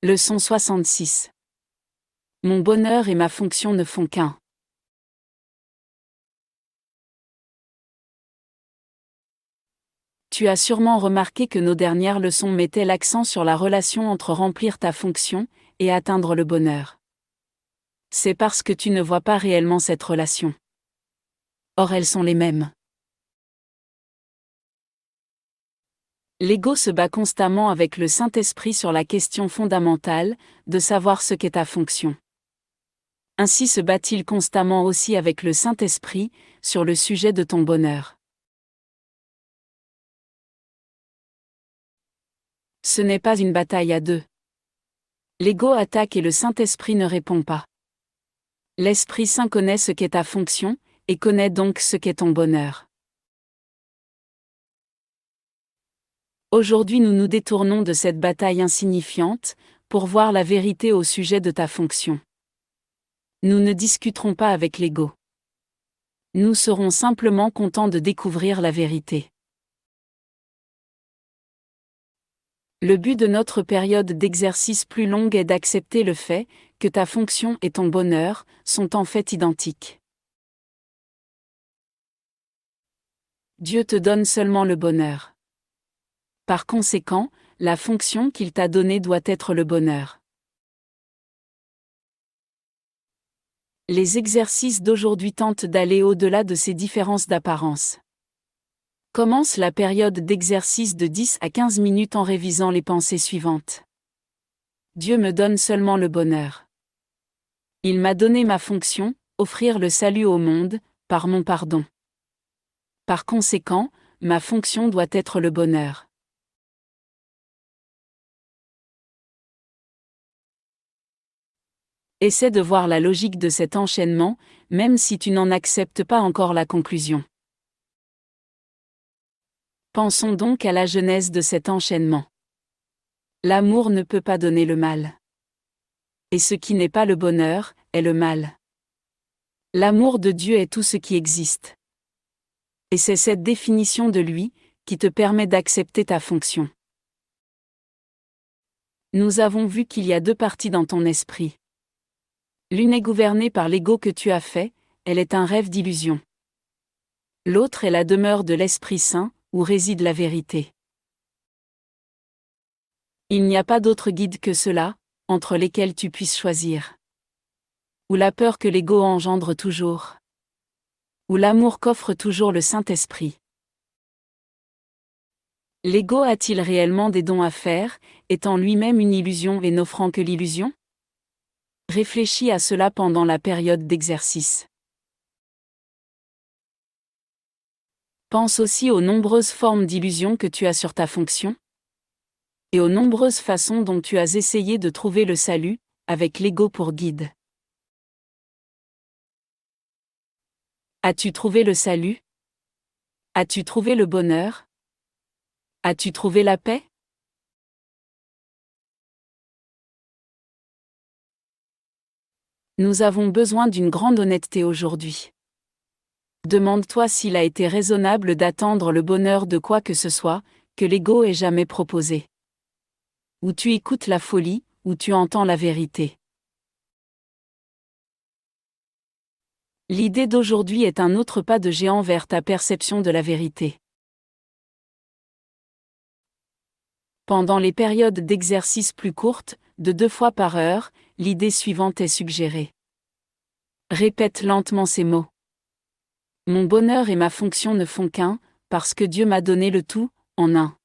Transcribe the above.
Leçon 66. Mon bonheur et ma fonction ne font qu'un. Tu as sûrement remarqué que nos dernières leçons mettaient l'accent sur la relation entre remplir ta fonction et atteindre le bonheur. C'est parce que tu ne vois pas réellement cette relation. Or elles sont les mêmes. L'ego se bat constamment avec le Saint-Esprit sur la question fondamentale, de savoir ce qu'est ta fonction. Ainsi se bat-il constamment aussi avec le Saint-Esprit, sur le sujet de ton bonheur. Ce n'est pas une bataille à deux. L'ego attaque et le Saint-Esprit ne répond pas. L'Esprit Saint connaît ce qu'est ta fonction, et connaît donc ce qu'est ton bonheur. Aujourd'hui nous nous détournons de cette bataille insignifiante, pour voir la vérité au sujet de ta fonction. Nous ne discuterons pas avec l'ego. Nous serons simplement contents de découvrir la vérité. Le but de notre période d'exercice plus longue est d'accepter le fait que ta fonction et ton bonheur sont en fait identiques. Dieu te donne seulement le bonheur. Par conséquent, la fonction qu'il t'a donnée doit être le bonheur. Les exercices d'aujourd'hui tentent d'aller au-delà de ces différences d'apparence. Commence la période d'exercice de 10 à 15 minutes en révisant les pensées suivantes. Dieu me donne seulement le bonheur. Il m'a donné ma fonction, offrir le salut au monde, par mon pardon. Par conséquent, ma fonction doit être le bonheur. Essaie de voir la logique de cet enchaînement, même si tu n'en acceptes pas encore la conclusion. Pensons donc à la genèse de cet enchaînement. L'amour ne peut pas donner le mal. Et ce qui n'est pas le bonheur, est le mal. L'amour de Dieu est tout ce qui existe. Et c'est cette définition de lui, qui te permet d'accepter ta fonction. Nous avons vu qu'il y a deux parties dans ton esprit. L'une est gouvernée par l'ego que tu as fait, elle est un rêve d'illusion. L'autre est la demeure de l'Esprit Saint, où réside la vérité. Il n'y a pas d'autre guide que cela, entre lesquels tu puisses choisir. Ou la peur que l'ego engendre toujours. Ou l'amour qu'offre toujours le Saint-Esprit. L'ego a-t-il réellement des dons à faire, étant lui-même une illusion et n'offrant que l'illusion ? Réfléchis à cela pendant la période d'exercice. Pense aussi aux nombreuses formes d'illusion que tu as sur ta fonction, et aux nombreuses façons dont tu as essayé de trouver le salut, avec l'ego pour guide. As-tu trouvé le salut ? As-tu trouvé le bonheur ? As-tu trouvé la paix ? Nous avons besoin d'une grande honnêteté aujourd'hui. Demande-toi s'il a été raisonnable d'attendre le bonheur de quoi que ce soit, que l'ego ait jamais proposé. Ou tu écoutes la folie, ou tu entends la vérité. L'idée d'aujourd'hui est un autre pas de géant vers ta perception de la vérité. Pendant les périodes d'exercice plus courtes, de 2 fois par heure, l'idée suivante est suggérée. Répète lentement ces mots. Mon bonheur et ma fonction ne font qu'un, parce que Dieu m'a donné le tout, en un.